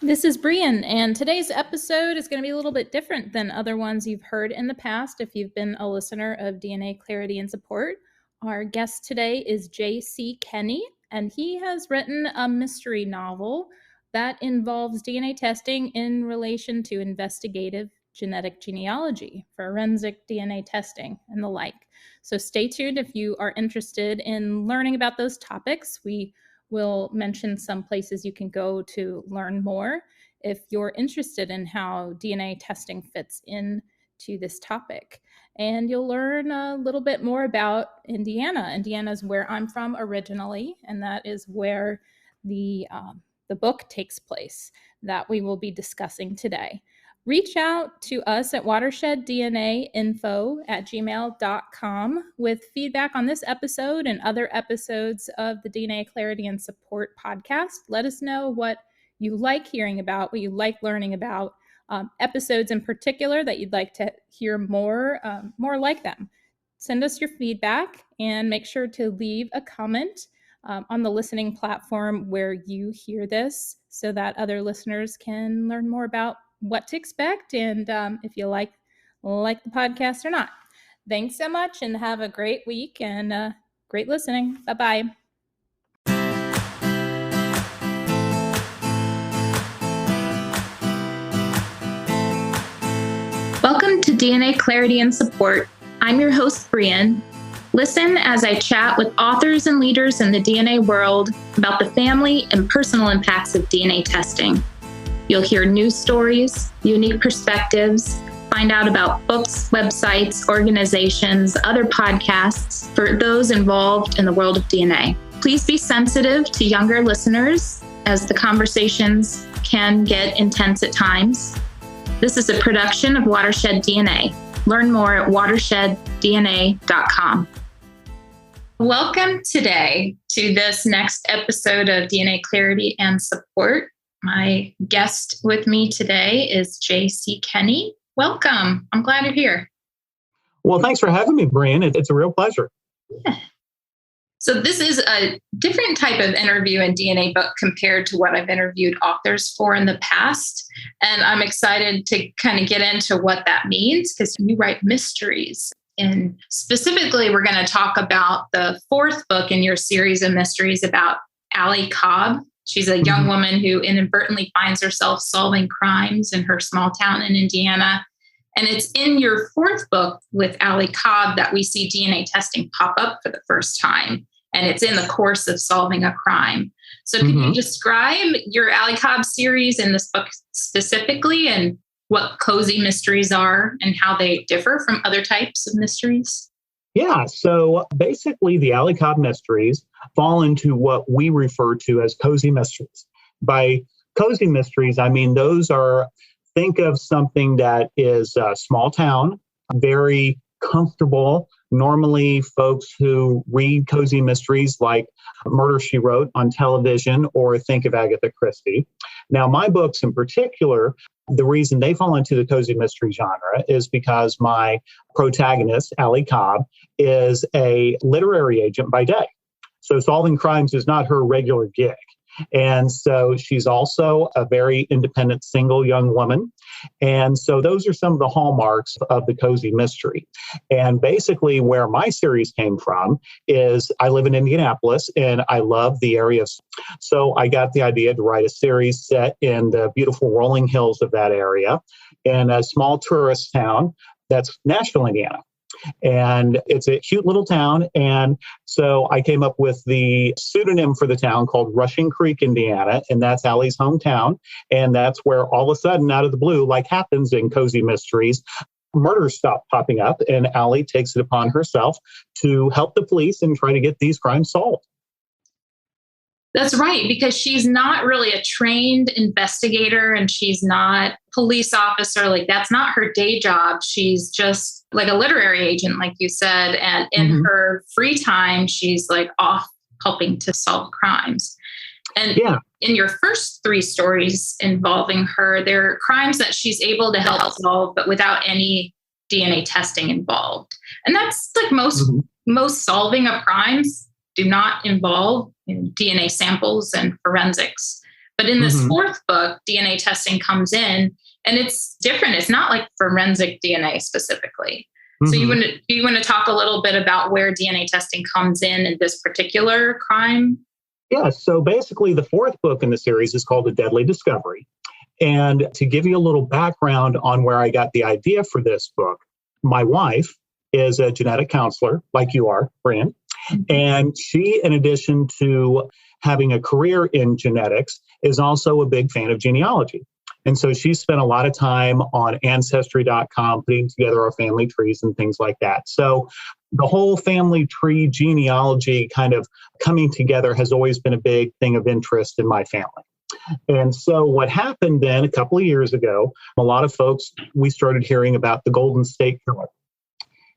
This is Brian, and today's episode is going to be a little bit different than other ones you've heard in the past if you've been a listener of DNA Clarity and Support. Our guest today is J.C. Kenney, and he has written a mystery novel that involves DNA testing in relation to investigative genetic genealogy, forensic DNA testing, and the like. So stay tuned if you are interested in learning about those topics. We'll mention some places you can go to learn more if you're interested in how DNA testing fits into this topic. And you'll learn a little bit more about Indiana. Indiana is where I'm from originally, and that is where the book takes place that we will be discussing today. Reach out to us at watersheddDNAinfo@gmail.com with feedback on this episode and other episodes of the DNA Clarity and Support podcast. Let us know what you like hearing about, what you like learning about, episodes in particular that you'd like to hear more like them. Send us your feedback and make sure to leave a comment on the listening platform where you hear this so that other listeners can learn more about what to expect and if you like the podcast or not. Thanks so much and have a great week and great listening. Bye-bye. Welcome to DNA Clarity and Support. I'm your host, Brian. Listen as I chat with authors and leaders in the DNA world about the family and personal impacts of DNA testing. You'll hear news stories, unique perspectives, find out about books, websites, organizations, other podcasts for those involved in the world of DNA. Please be sensitive to younger listeners as the conversations can get intense at times. This is a production of Watershed DNA. Learn more at watersheddDNA.com. Welcome today to this next episode of DNA Clarity and Support. My guest with me today is J.C. Kenney. Welcome. I'm glad you're here. Well, thanks for having me, Brian. It's a real pleasure. Yeah. So this is a different type of interview in DNA book compared to what I've interviewed authors for in the past. And I'm excited to kind of get into what that means because you write mysteries. And specifically, we're going to talk about the fourth book in your series of mysteries about Allie Cobb. She's a young woman who inadvertently finds herself solving crimes in her small town in Indiana. And it's in your fourth book with Allie Cobb that we see DNA testing pop up for the first time. And it's in the course of solving a crime. So could you describe your Allie Cobb series in this book specifically and what cozy mysteries are and how they differ from other types of mysteries? Yeah, so basically the Allie Cobb mysteries fall into what we refer to as cozy mysteries. By cozy mysteries, I mean think of something that is a small town, very comfortable. Normally, folks who read cozy mysteries like Murder, She Wrote on television or think of Agatha Christie. Now, my books in particular, the reason they fall into the cozy mystery genre is because my protagonist, Allie Cobb, is a literary agent by day. So solving crimes is not her regular gig. And so she's also a very independent single young woman. And so those are some of the hallmarks of the cozy mystery. And basically where my series came from is I live in Indianapolis and I love the area. So I got the idea to write a series set in the beautiful rolling hills of that area in a small tourist town that's Nashville, Indiana. And it's a cute little town. And so I came up with the pseudonym for the town called Rushing Creek, Indiana. And that's Allie's hometown. And that's where all of a sudden, out of the blue, like happens in cozy mysteries, murders stop popping up. And Allie takes it upon herself to help the police and try to get these crimes solved. That's right, because she's not really a trained investigator and she's not a police officer. Like, that's not her day job. She's just like a literary agent, like you said. And in her free time, she's like off helping to solve crimes. And in your first three stories involving her, there are crimes that she's able to help solve, but without any DNA testing involved. And that's like most solving of crimes do not involve DNA samples and forensics. But in this Hmm. fourth book, DNA testing comes in and it's different. It's not like forensic DNA specifically. So Hmm. you want to talk a little bit about where DNA testing comes in this particular crime? Yeah. So basically, the fourth book in the series is called A Deadly Discovery. And to give you a little background on where I got the idea for this book, my wife is a genetic counselor, like you are, Brian. And she, in addition to having a career in genetics, is also a big fan of genealogy. And so she spent a lot of time on Ancestry.com putting together our family trees and things like that. So the whole family tree genealogy kind of coming together has always been a big thing of interest in my family. And so what happened then a couple of years ago, a lot of folks, we started hearing about the Golden State Killer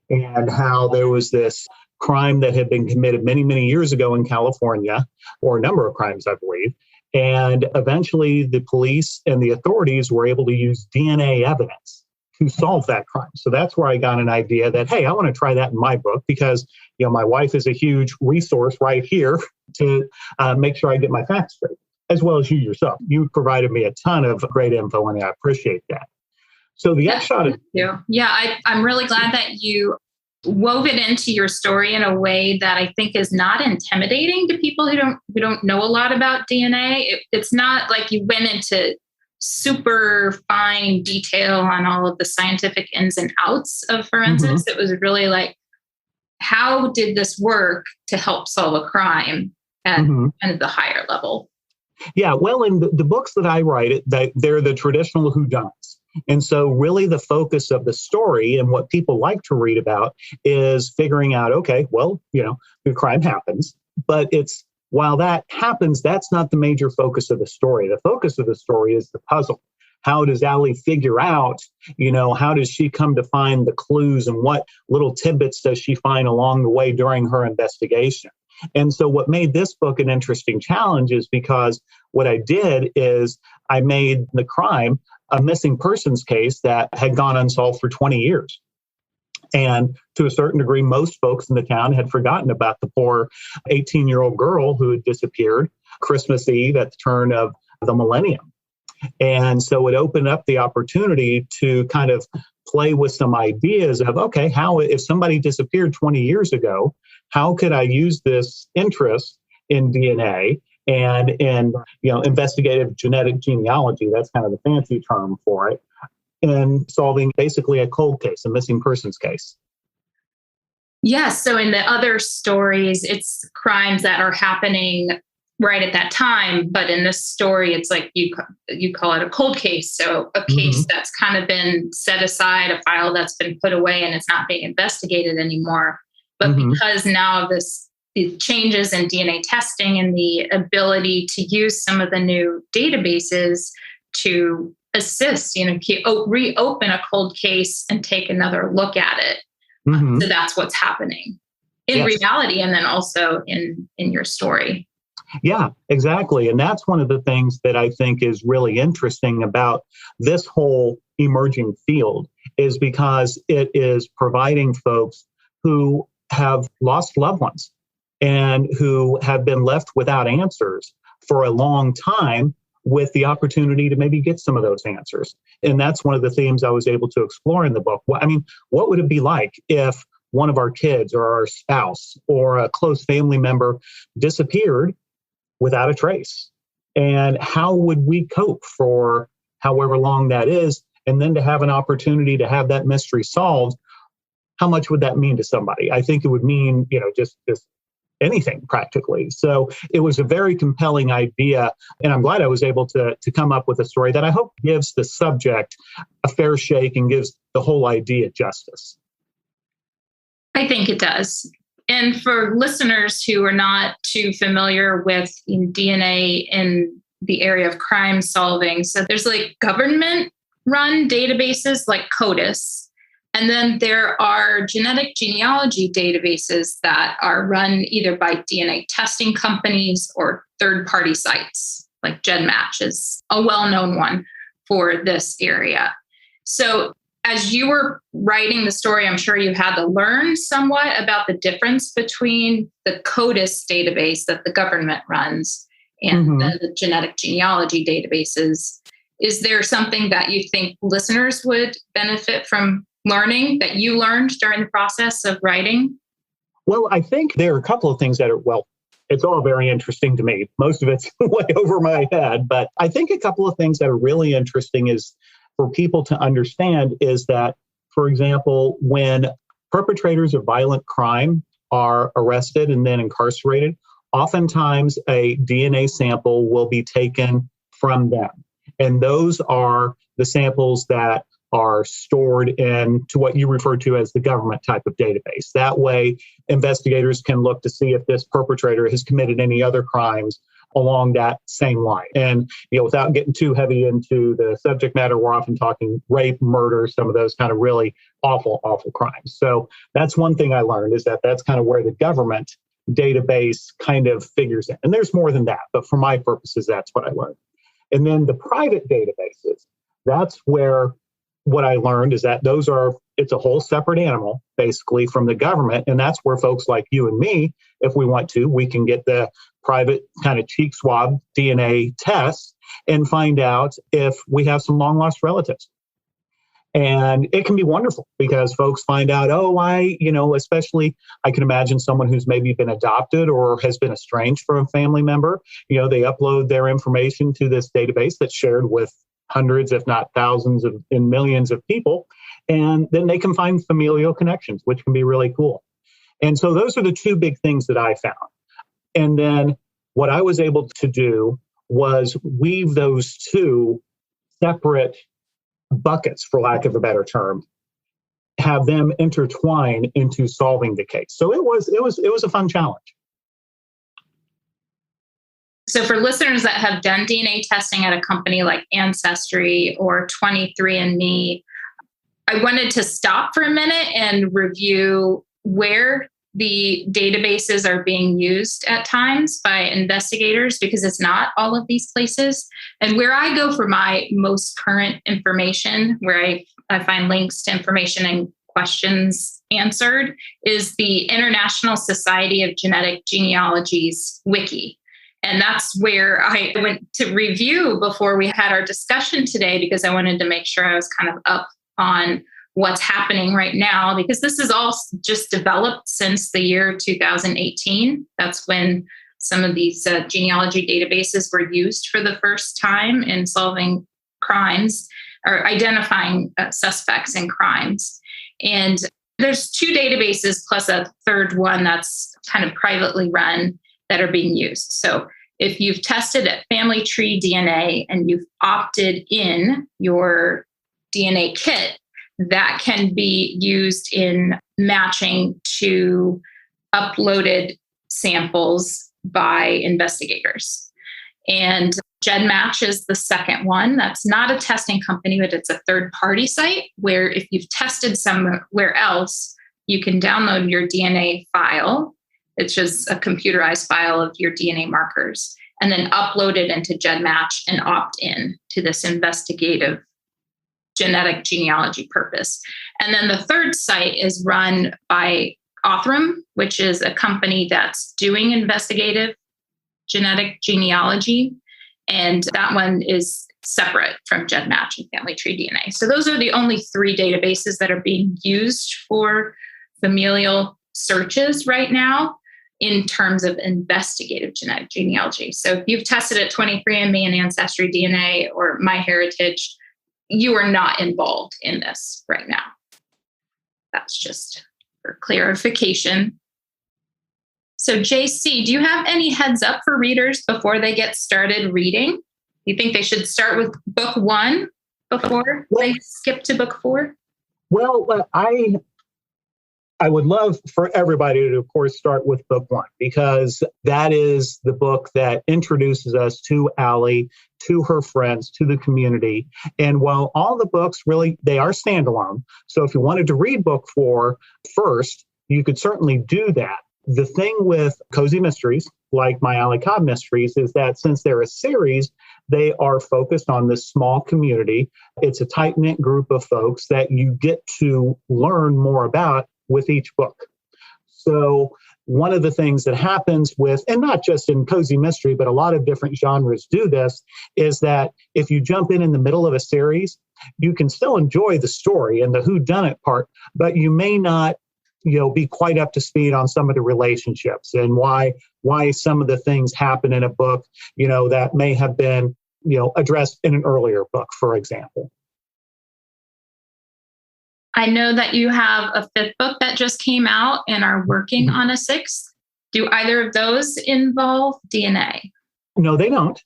and how there was this crime that had been committed many, many years ago in California, or a number of crimes, I believe. And eventually the police and the authorities were able to use DNA evidence to solve that crime. So that's where I got an idea that, hey, I want to try that in my book because, my wife is a huge resource right here to make sure I get my facts straight, as well as you yourself. You provided me a ton of great info, and I appreciate that. So the upshot of I'm really glad that you wove it into your story in a way that I think is not intimidating to people who don't know a lot about DNA. It's not like you went into super fine detail on all of the scientific ins and outs of forensics. It was really like, how did this work to help solve a crime at kind of the higher level? Yeah, well, in the books that I write, they're the traditional whodunits. And so really the focus of the story and what people like to read about is figuring out, okay, well, the crime happens, but while that happens, that's not the major focus of the story. The focus of the story is the puzzle. How does Allie figure out, how does she come to find the clues and what little tidbits does she find along the way during her investigation? And so what made this book an interesting challenge is because what I did is I made the crime a missing persons case that had gone unsolved for 20 years. And to a certain degree, most folks in the town had forgotten about the poor 18-year-old girl who had disappeared Christmas Eve at the turn of the millennium. And so it opened up the opportunity to kind of play with some ideas of, okay, if somebody disappeared 20 years ago, how could I use this interest in DNA and in investigative genetic genealogy? That's kind of the fancy term for it. And solving basically a cold case, a missing persons case. Yes. So in the other stories, it's crimes that are happening right at that time. But in this story, it's like you call it a cold case. So a case that's kind of been set aside, a file that's been put away and it's not being investigated anymore. But because now the changes in DNA testing and the ability to use some of the new databases to assist, reopen a cold case and take another look at it. So that's what's happening in reality and then also in your story. Yeah, exactly. And that's one of the things that I think is really interesting about this whole emerging field is because it is providing folks who have lost loved ones and who have been left without answers for a long time with the opportunity to maybe get some of those answers. And that's one of the themes I was able to explore in the book. What would it be like if one of our kids or our spouse or a close family member disappeared without a trace? And how would we cope for however long that is? And then to have an opportunity to have that mystery solved, how much would that mean to somebody? I think it would mean, just anything practically. So it was a very compelling idea. And I'm glad I was able to come up with a story that I hope gives the subject a fair shake and gives the whole idea justice. I think it does. And for listeners who are not too familiar with DNA in the area of crime solving, so there's like government run databases like CODIS. And then there are genetic genealogy databases that are run either by DNA testing companies or third-party sites, like GenMatch is a well-known one for this area. So as you were writing the story, I'm sure you had to learn somewhat about the difference between the CODIS database that the government runs and the genetic genealogy databases. Is there something that you think listeners would benefit from learning that you learned during the process of writing? Well, I think there are a couple of things that are, well, it's all very interesting to me. Most of it's way over my head, but I think a couple of things that are really interesting is for people to understand is that, for example, when perpetrators of violent crime are arrested and then incarcerated, oftentimes a DNA sample will be taken from them. And those are the samples that are stored into what you refer to as the government type of database. That way, investigators can look to see if this perpetrator has committed any other crimes along that same line. And, without getting too heavy into the subject matter, we're often talking rape, murder, some of those kind of really awful, awful crimes. So that's one thing I learned is that that's kind of where the government database kind of figures in. And there's more than that, but for my purposes, that's what I learned. And then the private databases, that's where what I learned is that it's a whole separate animal, basically, from the government. And that's where folks like you and me, if we want to, we can get the private kind of cheek swab DNA test and find out if we have some long lost relatives. And it can be wonderful because folks find out, especially I can imagine someone who's maybe been adopted or has been estranged from a family member, they upload their information to this database that's shared with hundreds, if not thousands and millions of people. And then they can find familial connections, which can be really cool. And so those are the two big things that I found. And then what I was able to do was weave those two separate buckets, for lack of a better term, have them intertwine into solving the case. So it was a fun challenge. So for listeners that have done DNA testing at a company like Ancestry or 23andMe, I wanted to stop for a minute and review where the databases are being used at times by investigators, because it's not all of these places. And where I go for my most current information, where I find links to information and questions answered, is the International Society of Genetic Genealogy's wiki. And that's where I went to review before we had our discussion today, because I wanted to make sure I was kind of up on what's happening right now, because this is all just developed since the year 2018. That's when some of these genealogy databases were used for the first time in solving crimes or identifying suspects in crimes. And there's two databases plus a third one that's kind of privately run that are being used. So if you've tested at FamilyTreeDNA and you've opted in your DNA kit, that can be used in matching to uploaded samples by investigators. And GenMatch is the second one. That's not a testing company, but it's a third-party site where if you've tested somewhere else, you can download your DNA file. It's just a computerized file of your DNA markers, and then upload it into GenMatch and opt in to this investigative genetic genealogy purpose. And then the third site is run by Othram, which is a company that's doing investigative genetic genealogy. And that one is separate from GenMatch and FamilyTreeDNA. So those are the only three databases that are being used for familial searches right now in terms of investigative genetic genealogy. So if you've tested at 23andMe and AncestryDNA or MyHeritage, you are not involved in this right now. That's just for clarification. So JC, do you have any heads up for readers before they get started reading? You think they should start with book 1 before they skip to book 4? Well, I would love for everybody to, of course, start with book 1, because that is the book that introduces us to Allie, to her friends, to the community. And while all the books really, they are standalone. So if you wanted to read book 4 first, you could certainly do that. The thing with Cozy Mysteries, like my Allie Cobb mysteries, is that since they're a series, they are focused on this small community. It's a tight-knit group of folks that you get to learn more about with each book. So one of the things that happens with, and not just in cozy mystery, but a lot of different genres do this, is that if you jump in the middle of a series, you can still enjoy the story and the whodunit part, but you may not, be quite up to speed on some of the relationships and why some of the things happen in a book, that may have been, addressed in an earlier book, for example. I know that you have a fifth book that just came out and are working on a sixth. Do either of those involve DNA? No, they don't.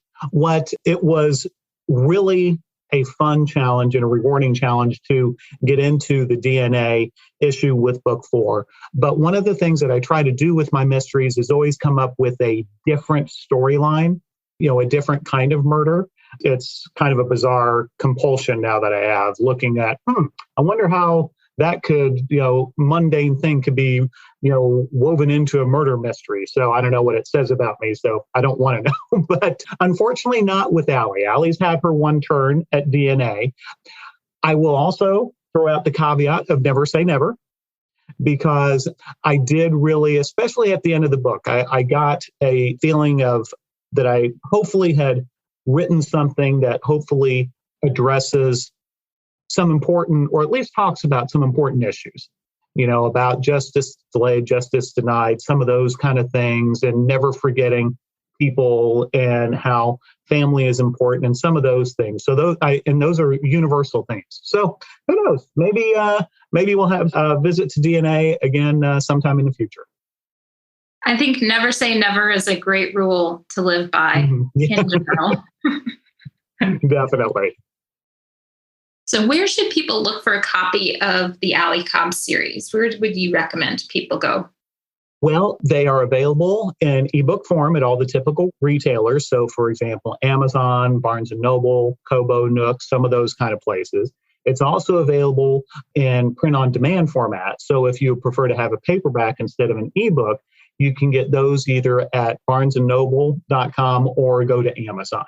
It was really a fun challenge and a rewarding challenge to get into the DNA issue with book 4. But one of the things that I try to do with my mysteries is always come up with a different storyline, a different kind of murder. It's kind of a bizarre compulsion now that I have looking at, I wonder how that could, mundane thing could be, woven into a murder mystery. So I don't know what it says about me, so I don't want to know. But unfortunately, not with Allie. Allie's had her one turn at DNA. I will also throw out the caveat of never say never, because I did really, especially at the end of the book, I got a feeling of that I hopefully had written something that hopefully addresses some important, or at least talks about some important issues, about justice delayed, justice denied, some of those kind of things, and never forgetting people and how family is important and some of those things. So those are universal things. So who knows? Maybe we'll have a visit to DNA again sometime in the future. I think never say never is a great rule to live by in general. Definitely. So where should people look for a copy of the Allie Cobb series? Where would you recommend people go? Well, they are available in ebook form at all the typical retailers. So, for example, Amazon, Barnes & Noble, Kobo, Nook, some of those kind of places. It's also available in print-on-demand format. So if you prefer to have a paperback instead of an ebook, you can get those either at barnesandnoble.com or go to Amazon.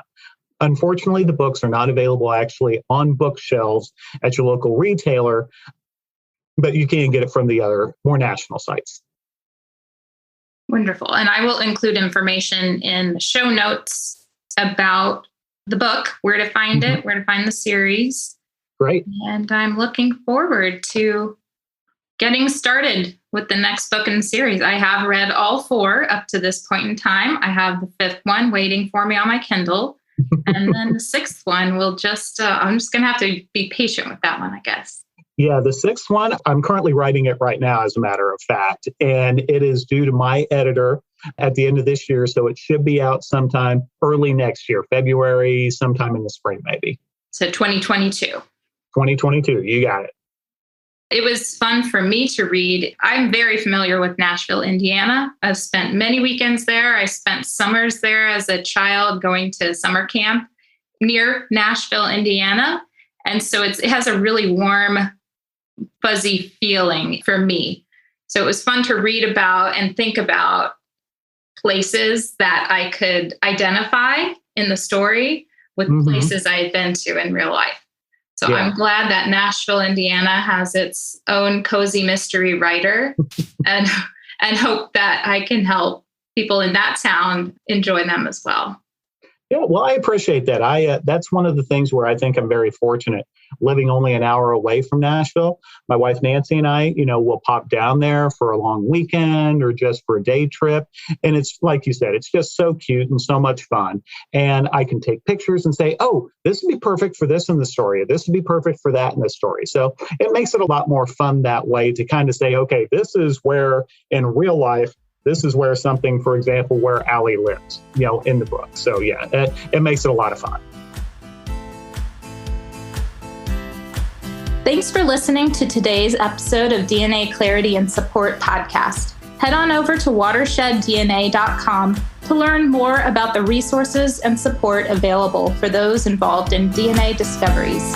Unfortunately, the books are not available actually on bookshelves at your local retailer, but you can get it from the other more national sites. Wonderful. And I will include information in the show notes about the book, where to find it, where to find the series. Great. And I'm looking forward to getting started with the next book in the series. I have read all 4 up to this point in time. I have the 5th one waiting for me on my Kindle. And then the 6th one will just, I'm just going to have to be patient with that one, I guess. Yeah, the 6th one, I'm currently writing it right now, as a matter of fact. And it is due to my editor at the end of this year. So it should be out sometime early next year, February, sometime in the spring, maybe. So 2022. 2022, you got it. It was fun for me to read. I'm very familiar with Nashville, Indiana. I've spent many weekends there. I spent summers there as a child going to summer camp near Nashville, Indiana. And so it has a really warm, fuzzy feeling for me. So it was fun to read about and think about places that I could identify in the story with places I had been to in real life. So yeah. I'm glad that Nashville, Indiana has its own cozy mystery writer and hope that I can help people in that town enjoy them as well. Yeah, well, I appreciate that. That's one of the things where I think I'm very fortunate, living only an hour away from Nashville. My wife, Nancy, and I, will pop down there for a long weekend or just for a day trip. And it's like you said, it's just so cute and so much fun. And I can take pictures and say, oh, this would be perfect for this in the story. Or this would be perfect for that in the story. So it makes it a lot more fun that way to kind of say, okay, this is where in real life, this is where something, for example, where Allie lives, in the book. So yeah, it makes it a lot of fun. Thanks for listening to today's episode of DNA Clarity and Support podcast. Head on over to watersheddDNA.com to learn more about the resources and support available for those involved in DNA discoveries.